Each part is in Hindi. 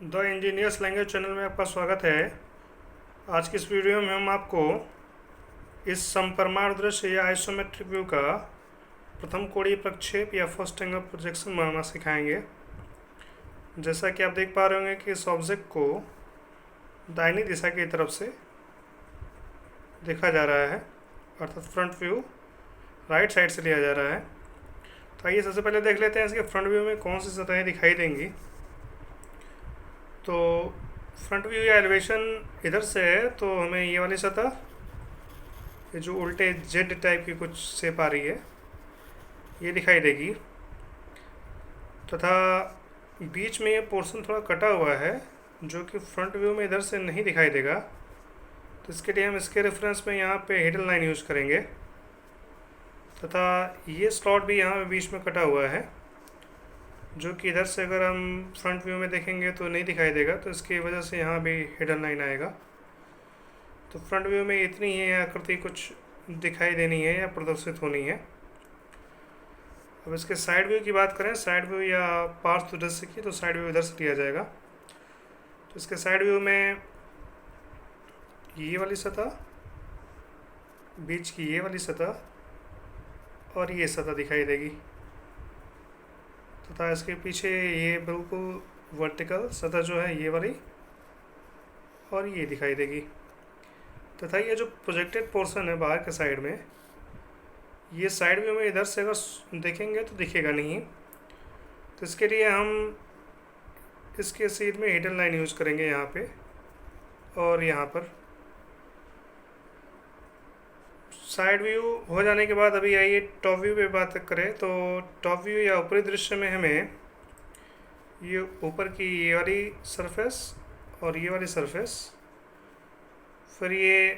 द इंजीनियर्स लैंग्वेज चैनल में आपका स्वागत है। आज की इस वीडियो में हम आपको इस समपरिमाण दृश्य या आइसोमेट्रिक व्यू का प्रथम कोणीय प्रक्षेप या फर्स्ट एंगल प्रोजेक्शन बनाना सिखाएंगे। जैसा कि आप देख पा रहे होंगे कि इस ऑब्जेक्ट को दाहिनी दिशा की तरफ से देखा जा रहा है, अर्थात फ्रंट व्यू राइट साइड से लिया जा रहा है। तो आइए सबसे पहले देख लेते हैं इसके फ्रंट व्यू में कौन सी सतहें दिखाई देंगी। तो फ्रंट व्यू या एलिवेशन इधर से है तो हमें ये वाली सतह, ये जो उल्टे जेड टाइप की कुछ शेप आ रही है, ये दिखाई देगी। तथा बीच में ये पोर्शन थोड़ा कटा हुआ है जो कि फ्रंट व्यू में इधर से नहीं दिखाई देगा। तो इसके लिए हम इसके रेफरेंस में यहाँ पे हिडन लाइन यूज़ करेंगे। तथा ये स्लॉट भी यहाँ पे बीच में कटा हुआ है जो कि इधर से अगर हम फ्रंट व्यू में देखेंगे तो नहीं दिखाई देगा, तो इसकी वजह से यहाँ भी हिडन लाइन आएगा। तो फ्रंट व्यू में इतनी ही आकृति कुछ दिखाई देनी है या प्रदर्शित होनी है। अब इसके साइड व्यू की बात करें, साइड व्यू या पार्श्व दृश्य की, तो साइड व्यू इधर से लिया जाएगा। तो इसके साइड व्यू में ये वाली सतह, बीच की ये वाली सतह और ये सतह दिखाई देगी। तथा इसके पीछे ये बिल्कुल वर्टिकल सतह जो है ये वाली और ये दिखाई देगी। तथा ये जो प्रोजेक्टेड पोर्शन है बाहर के साइड में, ये साइड व्यू में इधर से अगर देखेंगे तो दिखेगा नहीं। तो इसके लिए हम इसके सीध में हिडन लाइन यूज़ करेंगे यहाँ पे और यहाँ पर। साइड व्यू हो जाने के बाद अभी आइए टॉप व्यू पे बात करें। तो टॉप व्यू या ऊपरी दृश्य में हमें ये ऊपर की ये वाली सरफेस और ये वाली सरफेस, फिर ये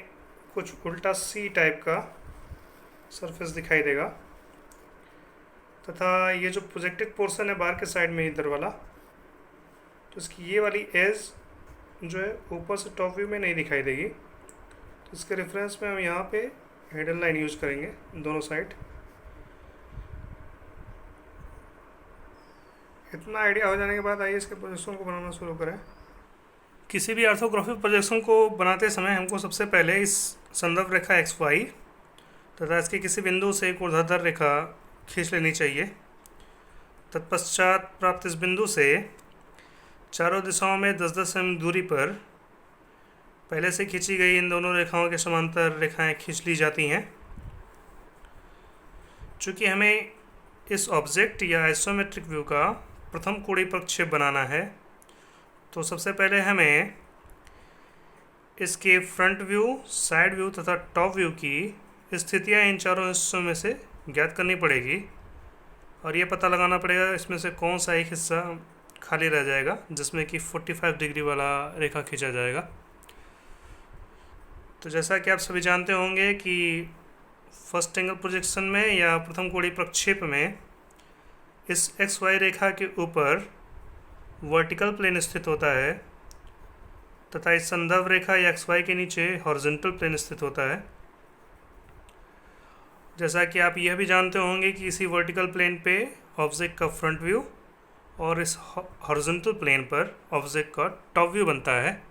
कुछ उल्टा सी टाइप का सरफेस दिखाई देगा। तथा ये जो प्रोजेक्टेड पोर्शन है बाहर के साइड में इधर वाला, तो इसकी ये वाली एज जो है ऊपर से टॉप व्यू में नहीं दिखाई देगी। तो इसके रेफरेंस में हम यहाँ पे हिडन लाइन यूज़ करेंगे दोनों साइड। इतना आइडिया हो जाने के बाद आइए इसके प्रोजेक्शन को बनाना शुरू करें। किसी भी ऑर्थोग्राफिक प्रोजेक्शन को बनाते समय हमको सबसे पहले इस संदर्भ रेखा एक्स वाई तथा इसके किसी बिंदु से एक ऊर्ध्वाधर रेखा खींच लेनी चाहिए। तत्पश्चात प्राप्त इस बिंदु से चारों दिशाओं में 10-10 एम दूरी पर पहले से खींची गई इन दोनों रेखाओं के समांतर रेखाएं खींच ली जाती हैं। चूँकि हमें इस ऑब्जेक्ट या आइसोमेट्रिक व्यू का प्रथम कोणीय प्रक्षेप बनाना है, तो सबसे पहले हमें इसके फ्रंट व्यू, साइड व्यू तथा टॉप व्यू की स्थितियाँ इन चारों हिस्सों में से ज्ञात करनी पड़ेगी और ये पता लगाना पड़ेगा इसमें से कौन सा एक हिस्सा खाली रह जाएगा जिसमें कि 45 डिग्री वाला रेखा खींचा जाएगा। तो जैसा कि आप सभी जानते होंगे कि फर्स्ट एंगल प्रोजेक्शन में या प्रथम कोणीय प्रक्षेप में इस एक्स वाई रेखा के ऊपर वर्टिकल प्लेन स्थित होता है तथा इस संदर्भ रेखा या एक्स वाई के नीचे हॉरिजॉन्टल प्लेन स्थित होता है। जैसा कि आप यह भी जानते होंगे कि इसी वर्टिकल प्लेन पे ऑब्जेक्ट का फ्रंट व्यू और इस हॉरिजॉन्टल प्लेन पर ऑब्जेक्ट का टॉप व्यू बनता है।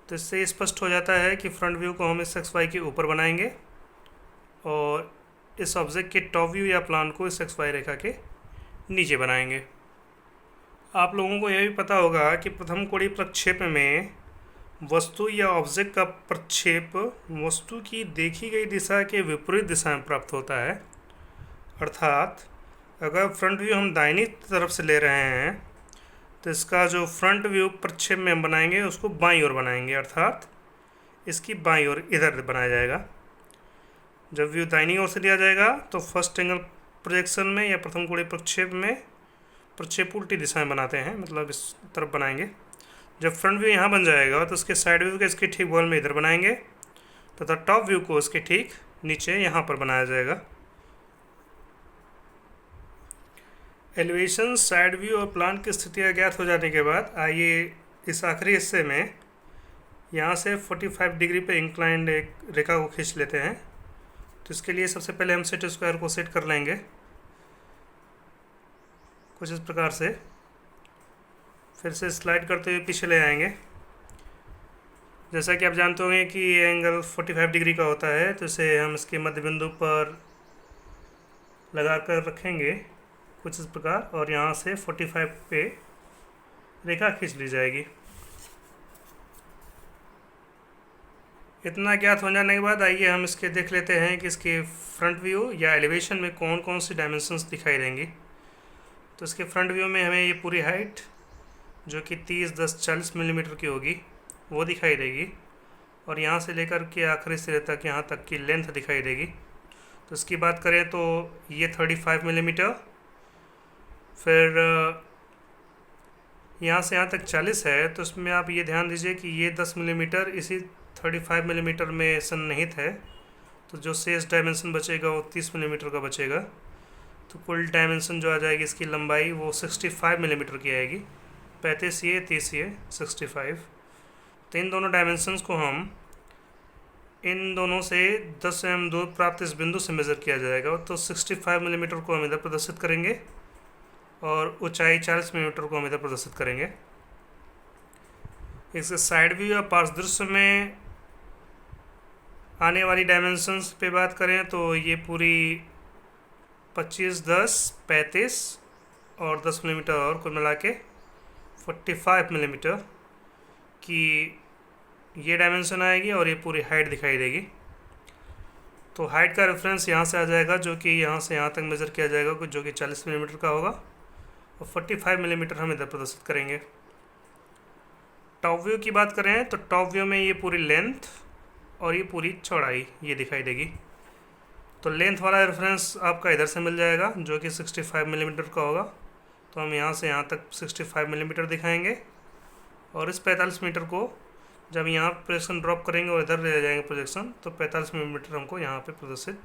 तो इससे स्पष्ट हो जाता है कि फ्रंट व्यू को हम इस एक्स वाई के ऊपर बनाएंगे और इस ऑब्जेक्ट के टॉप व्यू या प्लान को इस एक्स वाई रेखा के नीचे बनाएंगे। आप लोगों को यह भी पता होगा कि प्रथम कोणीय प्रक्षेप में वस्तु या ऑब्जेक्ट का प्रक्षेप वस्तु की देखी गई दिशा के विपरीत दिशा में प्राप्त होता है। अर्थात अगर फ्रंट व्यू हम दाहिनी तरफ से ले रहे हैं तो इसका जो फ्रंट व्यू प्रक्षेप में हम बनाएंगे उसको बाईं ओर बनाएंगे, अर्थात इसकी बाईं ओर इधर बनाया जाएगा। जब व्यू दाहिनी ओर से लिया जाएगा तो फर्स्ट एंगल प्रोजेक्शन में या प्रथम कोणीय प्रक्षेप में प्रक्षेप उल्टी दिशा में बनाते हैं, मतलब इस तरफ बनाएंगे। जब फ्रंट व्यू यहाँ बन जाएगा तो उसके साइड व्यू को इसके ठीक बगल में इधर बनाएंगे तथा टॉप व्यू को इसके ठीक नीचे यहाँ पर बनाया जाएगा। एलिवेशन, साइड व्यू और प्लान की स्थितियाँ ज्ञात हो जाने के बाद आइए इस आखिरी हिस्से में यहाँ से 45 डिग्री पे इंक्लाइंड एक रेखा को खींच लेते हैं। तो इसके लिए सबसे पहले हम सेट स्क्वायर को सेट कर लेंगे कुछ इस प्रकार से। फिर से स्लाइड करते हुए पीछे ले आएंगे। जैसा कि आप जानते होंगे कि ये एंगल 45 डिग्री का होता है, तो इसे हम इसके मध्य बिंदु पर लगा कर रखेंगे कुछ इस प्रकार, और यहाँ से 45 पे रेखा खींच ली जाएगी। इतना ज्ञात हो जाने के बाद आइए हम इसके देख लेते हैं कि इसके फ्रंट व्यू या एलिवेशन में कौन कौन सी डायमेंशंस दिखाई देंगी। तो इसके फ्रंट व्यू में हमें ये पूरी हाइट जो कि 30, 10, 40 मिलीमीटर की होगी वो दिखाई देगी, और यहाँ से लेकर के आखिरी सिरे तक यहाँ तक की लेंथ दिखाई देगी। तो इसकी बात करें तो ये 35 मिलीमीटर, फिर यहाँ से यहाँ तक 40 है, तो इसमें आप ये ध्यान दीजिए कि ये 10 मिलीमीटर इसी 35 मिलीमीटर में सन्निहित है, तो जो शेष डायमेंशन बचेगा वो 30 मिलीमीटर का बचेगा। तो कुल डायमेंशन जो आ जाएगी इसकी लंबाई वो 65 मिलीमीटर की आएगी। 35 ये, 30 ये, 65। तो इन दोनों डायमेंशंस को हम इन दोनों से 10 mm दूर प्राप्त इस बिंदु से मेज़र किया जाएगा। तो 65 मिलीमीटर को हम इधर प्रदर्शित करेंगे और ऊंचाई 40 मिलीमीटर को हम इधर प्रदर्शित करेंगे। इसके साइड व्यू या पार्श्व दृश्य में आने वाली डायमेंशंस पे बात करें तो ये पूरी 25, 10, 35 और 10 मिलीमीटर और कुल मिला के 45 मिलीमीटर की ये डायमेंशन आएगी, और ये पूरी हाइट दिखाई देगी। तो हाइट का रेफरेंस यहाँ से आ जाएगा, जो कि यहाँ से यहाँ तक मेज़र किया जाएगा, जो कि 40 मिलीमीटर का होगा, और 45 मिलीमीटर हम इधर प्रदर्शित करेंगे। टॉप व्यू की बात करें तो टॉप व्यू में ये पूरी लेंथ और ये पूरी चौड़ाई ये दिखाई देगी। तो लेंथ वाला रेफरेंस आपका इधर से मिल जाएगा, जो कि 65 मिलीमीटर का होगा। तो हम यहाँ से यहाँ तक 65 मिलीमीटर दिखाएंगे, और इस 45 मीटर को जब यहाँ प्रोजेक्शन ड्रॉप करेंगे और इधर ले जाएंगे प्रोजेक्शन, तो 45 मिलीमीटर हमको यहाँ पे प्रदर्शित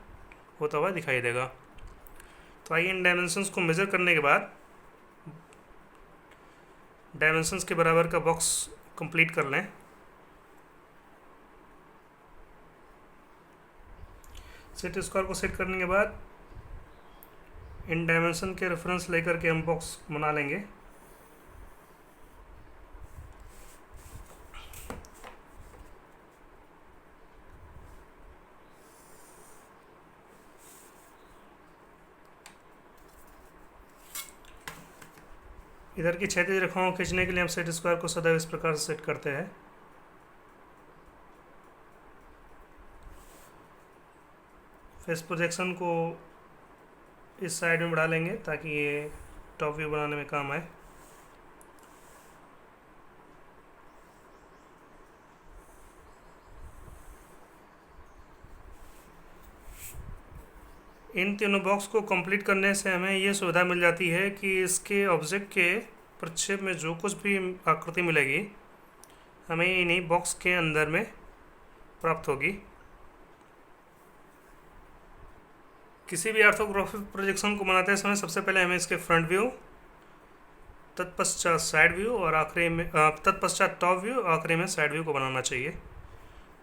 होता हुआ दिखाई देगा। तो आइए इन डायमेंशंस को मेज़र करने के बाद डायमेंशंस के बराबर का बॉक्स कंप्लीट कर लें। सेट स्क्वायर को सेट करने के बाद इन डायमेंशन के रेफरेंस लेकर के हम बॉक्स बना लेंगे। इधर की क्षैतिज रेखाओं को खींचने के लिए हम सेट स्क्वायर को सदैव इस प्रकार से सेट करते हैं। फेस प्रोजेक्शन को इस साइड में बढ़ा लेंगे ताकि ये टॉप व्यू बनाने में काम आए। इन तीनों बॉक्स को कंप्लीट करने से हमें ये सुविधा मिल जाती है कि इसके ऑब्जेक्ट के प्रक्षेप में जो कुछ भी आकृति मिलेगी हमें इन्हीं बॉक्स के अंदर में प्राप्त होगी। किसी भी ऑर्थोग्राफिक प्रोजेक्शन को बनाते समय सबसे पहले हमें इसके फ्रंट व्यू, तत्पश्चात साइड व्यू और आखिरी में तत्पश्चात टॉप व्यू, आखिरी में साइड व्यू को बनाना चाहिए।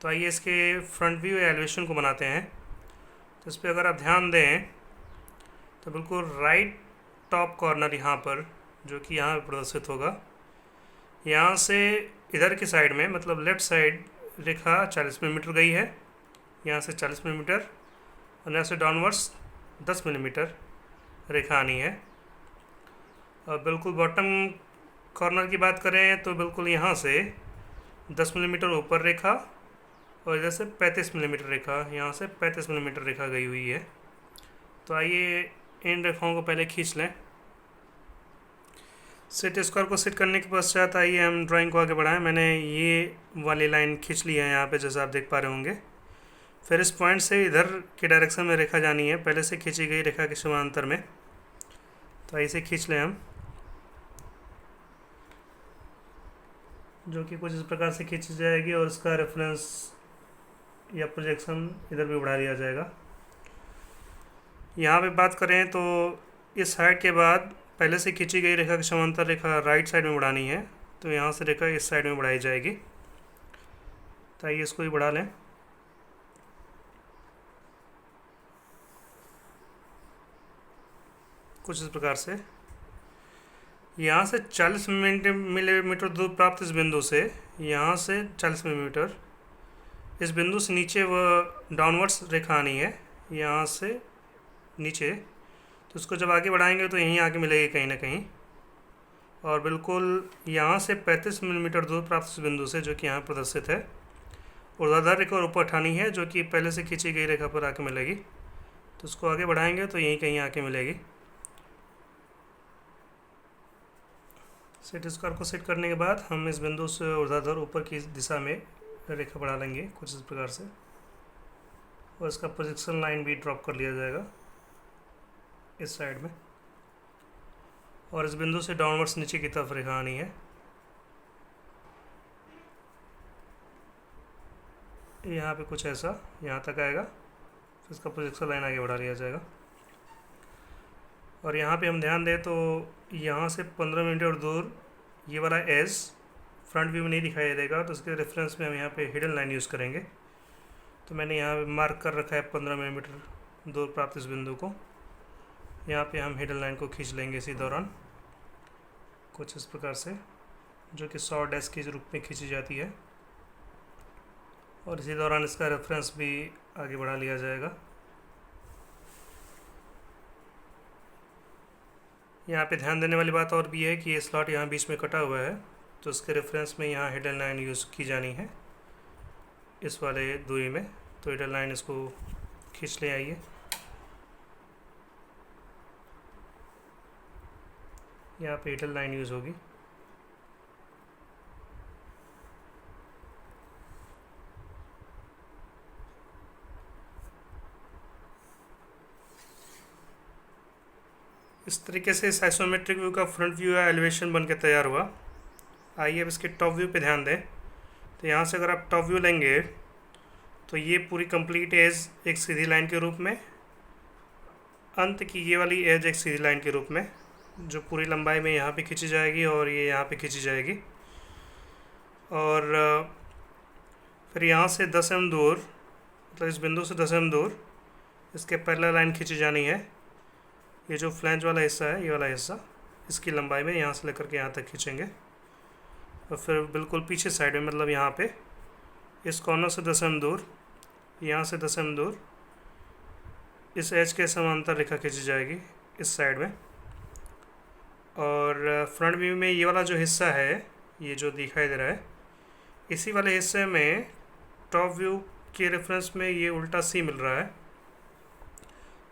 तो आइए इसके फ्रंट व्यू या एलिवेशन को बनाते हैं। तो इस पर अगर आप ध्यान दें तो बिल्कुल राइट टॉप कॉर्नर यहाँ पर, जो कि यहाँ पर प्रदर्शित होगा, यहाँ से इधर की साइड में मतलब लेफ़्ट साइड रेखा 40 मिलीमीटर गई है, यहाँ से 40 मिलीमीटर, और यहाँ से डाउनवर्ड्स 10 मिलीमीटर रेखा आनी है। और बिल्कुल बॉटम कॉर्नर की बात करें तो बिल्कुल यहाँ से 10 मिलीमीटर ऊपर रेखा, और इधर से 35 मिलीमीटर रेखा, यहाँ से 35 मिलीमीटर रेखा गई हुई है। तो आइए इन रेखाओं को पहले खींच लें। सेट स्क्वायर को सेट करने के पश्चात आइए हम ड्राइंग को आगे बढ़ाएं। मैंने ये वाली लाइन खींच ली है यहाँ पे, जैसा आप देख पा रहे होंगे। फिर इस पॉइंट से इधर के डायरेक्शन में रेखा जानी है, पहले से खींची गई रेखा के समांतर में। तो ऐसे खींच लें हम, जो कि कुछ इस प्रकार से खींची जाएगी, और इसका रेफरेंस या प्रोजेक्शन इधर भी बढ़ा दिया जाएगा। यहाँ पे बात करें तो इस साइड के बाद पहले से खींची गई रेखा की समांतर रेखा राइट साइड में बढ़ानी है, तो यहाँ से रेखा इस साइड में बढ़ाई जाएगी। तो आइए इसको भी बढ़ा लें। कुछ इस प्रकार से। यहाँ से 40 मिलीमीटर दूर प्राप्त इस बिंदु से, यहाँ से 40 मिलीमीटर इस बिंदु से नीचे वह डाउनवर्ड्स रेखा आनी है, यहाँ से नीचे। तो उसको जब आगे बढ़ाएंगे तो यहीं आके मिलेगी कहीं ना कहीं, और बिल्कुल यहाँ से 35 मिलीमीटर दूर प्राप्त इस बिंदु से, जो कि यहाँ प्रदर्शित है, ऊर्ध्वाधर रेखा और ऊपर उठानी है, जो कि पहले से खींची गई रेखा पर आके मिलेगी। तो उसको आगे बढ़ाएंगे तो यहीं कहीं आके मिलेगी। सेट स्क्वायर को सेट करने के बाद हम इस बिंदु से ऊर्ध्वाधर ऊपर की दिशा में रेखा बढ़ा लेंगे कुछ इस प्रकार से, और इसका प्रोजेक्शन लाइन भी ड्रॉप कर लिया जाएगा इस साइड में, और इस बिंदु से डाउनवर्ड्स नीचे की तरफ रेखा आनी है। यहाँ पे कुछ ऐसा यहाँ तक आएगा, फिर इसका प्रोजेक्शन लाइन आगे बढ़ा लिया जाएगा। और यहाँ पे हम ध्यान दें तो यहाँ से 15 मिलीमीटर दूर ये वाला एज फ्रंट व्यू में नहीं दिखाई देगा, तो इसके रेफरेंस में हम यहाँ पे हिडन लाइन यूज़ करेंगे। तो मैंने यहाँ पे मार्क कर रखा है 15 मिलीमीटर दूर प्राप्त इस बिंदु को। यहाँ पे हम हिडन लाइन को खींच लेंगे इसी दौरान कुछ इस प्रकार से, जो कि 100 डैश के रूप में खींची जाती है, और इसी दौरान इसका रेफरेंस भी आगे बढ़ा लिया जाएगा। यहाँ पे ध्यान देने वाली बात और भी है कि ये स्लॉट यहाँ बीच में कटा हुआ है, तो इसके रेफरेंस में यहाँ हिडन लाइन यूज़ की जानी है इस वाले दूरी में। तो हिडन लाइन इसको खींच ले आइए। यहाँ पे हिडन लाइन यूज़ होगी। इस तरीके से इस आइसोमेट्रिक व्यू का फ्रंट व्यू या एलिवेशन बन के तैयार हुआ। आइए अब इसके टॉप व्यू पे ध्यान दें। तो यहाँ से अगर आप टॉप व्यू लेंगे तो ये पूरी कंप्लीट एज एक सीधी लाइन के रूप में, अंत की ये वाली एज एक सीधी लाइन के रूप में, जो पूरी लंबाई में यहाँ पे खींची जाएगी और ये यहाँ पे खींची जाएगी। और फिर यहाँ से 10 mm दूर, मतलब इस बिंदु से 10 mm दूर इसके पैरेलल लाइन खींची जानी है। ये जो फ्लैंज वाला हिस्सा है, ये वाला हिस्सा, इसकी लंबाई में यहाँ से लेकर के यहाँ तक खींचेंगे। और फिर बिल्कुल पीछे साइड में, मतलब यहाँ पे इस कॉर्नर से 10 mm दूर, यहाँ से 10 mm दूर इस एज के समांतर रेखा खींची जाएगी इस साइड में। और फ्रंट व्यू में ये वाला जो हिस्सा है, ये जो दिखाई दे रहा है, इसी वाले हिस्से में टॉप व्यू के रेफरेंस में ये उल्टा सी मिल रहा है,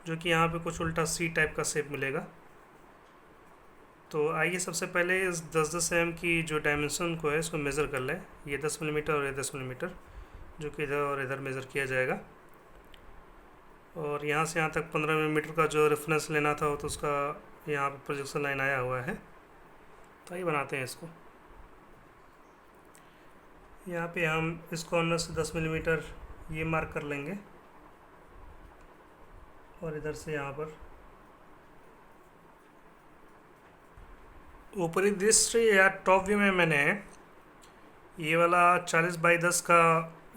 जो कि यहाँ पे कुछ उल्टा सी टाइप का शेप मिलेगा। तो आइए सबसे पहले इस 10-10 mm की जो डायमेंशन को है इसको मेज़र कर लें। ये 10 मिलीमीटर और ये 10 मिलीमीटर, जो कि इधर और इधर मेज़र किया जाएगा। और यहाँ से यहाँ तक 15 मिलीमीटर का जो रेफरेंस लेना था, तो उसका यहाँ पे प्रोजेक्शन लाइन आया हुआ है। तो आइए बनाते हैं इसको। यहाँ पे हम इस कॉर्नर से 10 मिलीमीटर ये मार्क कर लेंगे, और इधर से यहाँ पर ऊपरी दृश्य या टॉप व्यू में मैंने ये वाला 40x10 का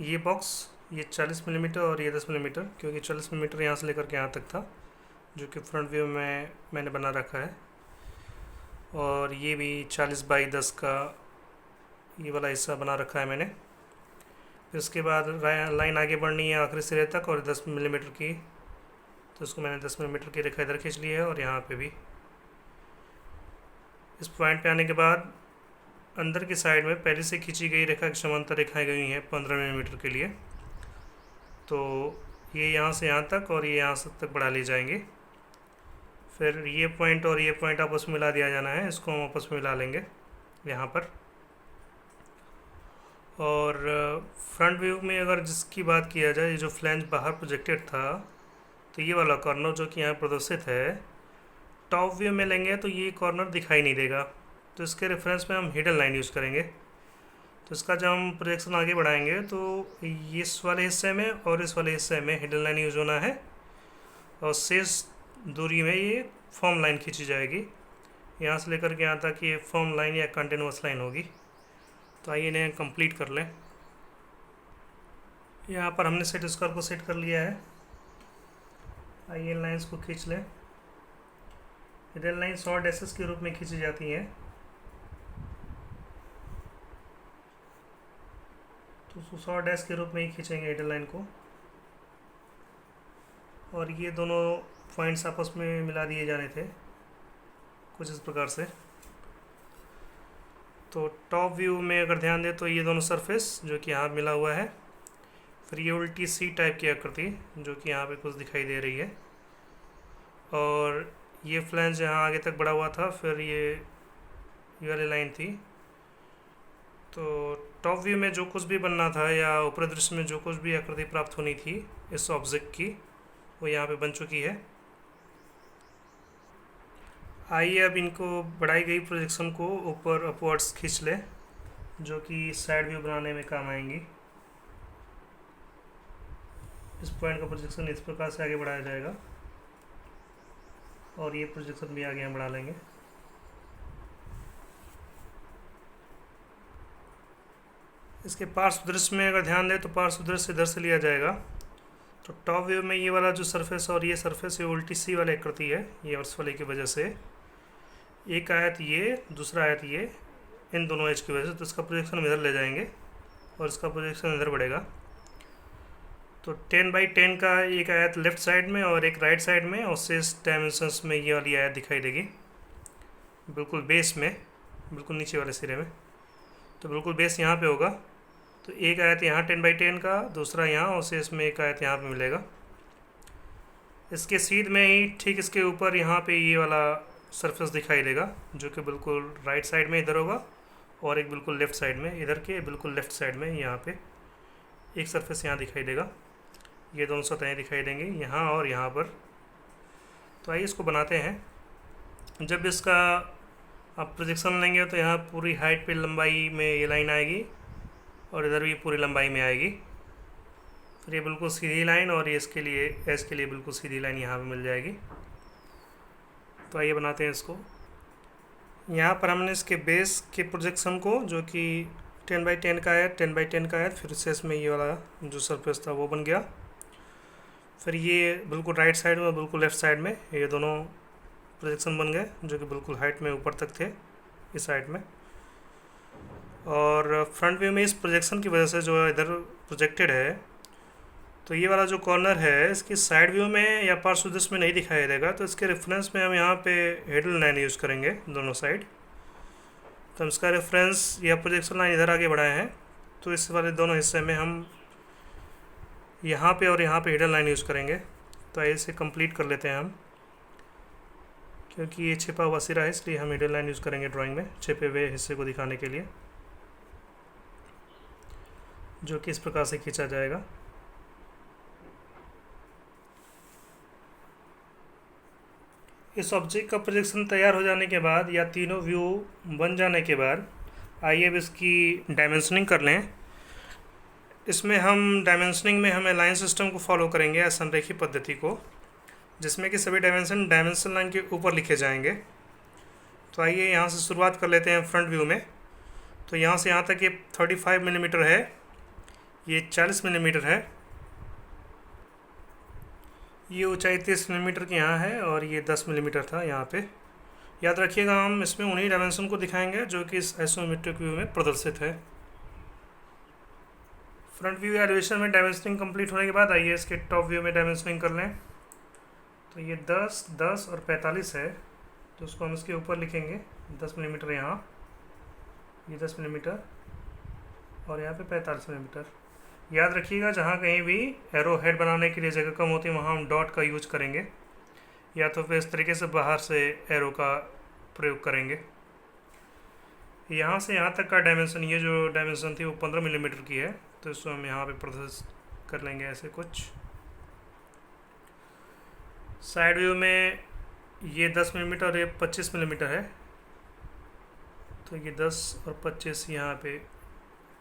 ये बॉक्स, ये 40 मिलीमीटर और ये 10 मिलीमीटर, क्योंकि 40 मिलीमीटर यहाँ से लेकर के यहाँ तक था, जो कि फ्रंट व्यू में मैंने बना रखा है। और ये भी 40x10 का ये वाला हिस्सा बना रखा है मैंने। फिर उसके बाद लाइन आगे बढ़नी है आखिरी सिरे तक, और 10 मिलीमीटर की, तो उसको मैंने 10 मिलीमीटर की रेखा इधर खींच ली है। और यहाँ पे भी इस पॉइंट पे आने के बाद अंदर की साइड में पहले से खींची गई रेखा की समांतर रेखाएं गई हैं 15 मिलीमीटर के लिए। तो ये यहाँ से यहाँ तक और ये यहाँ से तक बढ़ा ली जाएंगी। फिर ये पॉइंट और ये पॉइंट आपस में मिला दिया जाना है, इसको हम आपस में मिला लेंगे यहाँ पर। और फ्रंट व्यू में अगर जिसकी बात किया जाए, ये जो फ्लैंज बाहर प्रोजेक्टेड था, तो ये वाला कॉर्नर जो कि यहाँ प्रदर्शित है, टॉप व्यू में लेंगे तो ये कॉर्नर दिखाई नहीं देगा। तो इसके रेफरेंस में हम हिडन लाइन यूज़ करेंगे। तो इसका जब हम प्रोजेक्शन आगे बढ़ाएंगे तो इस वाले हिस्से में और इस वाले हिस्से में हिडन लाइन यूज़ होना है, और शेष दूरी में ये फॉर्म लाइन खींची जाएगी। यहाँ से लेकर के यहाँ तक ये फॉर्म लाइन या कंटिन्यूअस लाइन होगी। तो आइए इन्हें कंप्लीट कर लें। यहाँ पर हमने सेट स्क्वायर को सेट कर लिया है। आइए लाइंस को खींच लें। हिडन लाइन 100 डैशेस के रूप में खींची जाती हैं। तो 100 डैश के रूप में ही खींचेंगे हिडन लाइन को, और ये दोनों पॉइंट्स आपस में मिला दिए जाने थे कुछ इस प्रकार से। तो टॉप व्यू में अगर ध्यान दें तो ये दोनों सरफेस जो कि यहाँ मिला हुआ है, फिर ये उल्टी सी टाइप की आकृति जो कि यहाँ पे कुछ दिखाई दे रही है, और ये फ्लैंज यहाँ आगे तक बढ़ा हुआ था, फिर ये वाली लाइन थी। तो टॉप व्यू में जो कुछ भी बनना था या ऊपरी दृश्य में जो कुछ भी आकृति प्राप्त होनी थी इस ऑब्जेक्ट की, वो यहाँ पे बन चुकी है। आइए अब इनको बढ़ाई गई प्रोजेक्शन को ऊपर अपवर्ड्स खींच ले, जो कि साइड व्यू बनाने में काम आएंगी। इस पॉइंट का प्रोजेक्शन इस प्रकार से आगे बढ़ाया जाएगा, और ये प्रोजेक्शन भी आगे हम बढ़ा लेंगे। इसके पार्श्व दृश्य में अगर ध्यान दें तो पार्श्व दृश्य इधर से लिया जाएगा। तो टॉप व्यू में ये वाला जो सरफेस और ये सरफेस ये उल्टी सी वाली आकृति है, ये अर्थ वाले की वजह से। एक आयत ये, दूसरा आयत ये, इन दोनों एज की वजह से। तो इसका प्रोजेक्शन हम इधर ले जाएंगे और इसका प्रोजेक्शन इधर बढ़ेगा। तो 10x10 का एक आयत लेफ्ट साइड में और एक राइट साइड में, और शेष डायमेंशंस में ये वाली आयत दिखाई देगी बिल्कुल बेस में, बिल्कुल नीचे वाले सिरे में। तो बिल्कुल बेस यहाँ पे होगा। तो एक आयत यहाँ 10x10 का, दूसरा यहाँ, और शेष में एक आयत यहाँ पे मिलेगा। इसके सीध में ही ठीक इसके ऊपर यहाँ पे ये वाला सरफेस दिखाई देगा जो कि बिल्कुल राइट साइड में इधर होगा, और एक बिल्कुल लेफ़्ट साइड में, इधर के बिल्कुल लेफ़्ट साइड में यहाँ पे एक सरफेस यहाँ दिखाई देगा। ये दोनों सतहें दिखाई देंगी यहाँ और यहाँ पर। तो आइए इसको बनाते हैं। जब इसका आप प्रोजेक्शन लेंगे तो यहाँ पूरी हाइट पे लंबाई में ये लाइन आएगी, और इधर भी पूरी लंबाई में आएगी। फिर ये बिल्कुल सीधी लाइन, और ये इसके लिए एस के लिए बिल्कुल सीधी लाइन यहाँ पे मिल जाएगी। तो आइए बनाते हैं इसको। यहाँ पर हमने इसके बेस के प्रोजेक्शन को, जो कि 10x10 का है, 10x10 का है, फिर से इसमें ये वाला जो सरफेस था वो बन गया। फिर ये बिल्कुल राइट साइड में, बिल्कुल लेफ़्ट साइड में ये दोनों प्रोजेक्शन बन गए, जो कि बिल्कुल हाइट में ऊपर तक थे इस साइड में। और फ्रंट व्यू में इस प्रोजेक्शन की वजह से जो इधर प्रोजेक्टेड है, तो ये वाला जो कॉर्नर है इसकी साइड व्यू में या पार्श्व दृश्य में नहीं दिखाई देगा। तो इसके रेफरेंस में हम यहाँ पे हेडल लाइन यूज़ करेंगे दोनों साइड। तो हम इसका रेफरेंस या प्रोजेक्शन लाइन इधर आगे बढ़ाए हैं, तो इस वाले दोनों हिस्से में हम यहाँ पे और यहाँ पे हेडल लाइन यूज़ करेंगे। तो आइए इसे कंप्लीट कर लेते हैं हम, क्योंकि ये छिपा हुआ सिरा है इसलिए हम हेडल लाइन यूज़ करेंगे ड्राइंग में छिपे हुए हिस्से को दिखाने के लिए, जो कि इस प्रकार से खींचा जाएगा। इस ऑब्जेक्ट का प्रोजेक्शन तैयार हो जाने के बाद या तीनों व्यू बन जाने के बाद आइए अब इसकी डायमेंशनिंग कर लें। इसमें हम डायमेंशनिंग में हमें लाइन सिस्टम को फॉलो करेंगे या संरेखी पद्धति को, जिसमें कि सभी डायमेंशन लाइन के ऊपर लिखे जाएंगे। तो आइए यहाँ से शुरुआत कर लेते हैं फ्रंट व्यू में। तो यहाँ से यहाँ तक ये 35 मिलीमीटर है, ये 40 मिलीमीटर है, ये ऊंचाई 30 मिलीमीटर की यहाँ है, और ये 10 मिलीमीटर था यहाँ पे। याद रखिएगा हम इसमें उन्हीं डायमेंशन को दिखाएंगे जो कि इस आइसोमेट्रिक व्यू में प्रदर्शित है। फ्रंट व्यू एलिवेशन में डायमेंशनिंग कंप्लीट होने के बाद आइए इसके टॉप व्यू में डायमेंशनिंग कर लें। तो ये 10, 10 और 45 है, तो उसको हम इसके ऊपर लिखेंगे 10 मिलीमीटर यहाँ, ये 10 मिलीमीटर, और यहाँ पे 45 मिलीमीटर। याद रखिएगा जहाँ कहीं भी एरो हेड बनाने के लिए जगह कम होती है वहाँ हम डॉट का यूज करेंगे, या तो फिर इस तरीके से बाहर से एरो का प्रयोग करेंगे। यहाँ से यहाँ तक का डायमेंशन, ये जो डायमेंशन थी वो 15 मिलीमीटर की है, तो इसको हम यहाँ पे प्रदर्शित कर लेंगे ऐसे कुछ। साइड व्यू में ये 10 मिलीमीटर और ये 25 मिलीमीटर है, तो ये 10 और 25 यहाँ पे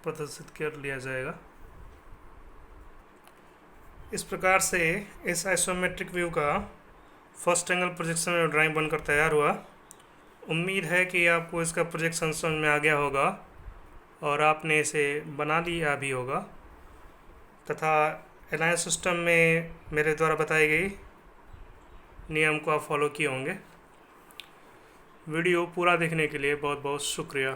प्रदर्शित कर लिया जाएगा। इस प्रकार से इस आइसोमेट्रिक व्यू का फर्स्ट एंगल प्रोजेक्शन में ड्राइंग बनकर तैयार हुआ। उम्मीद है कि आपको इसका प्रोजेक्शन समझ में आ गया होगा और आपने इसे बना लिया भी होगा, तथा अलायंस सिस्टम में मेरे द्वारा बताई गई नियम को आप फॉलो किए होंगे। वीडियो पूरा देखने के लिए बहुत बहुत शुक्रिया।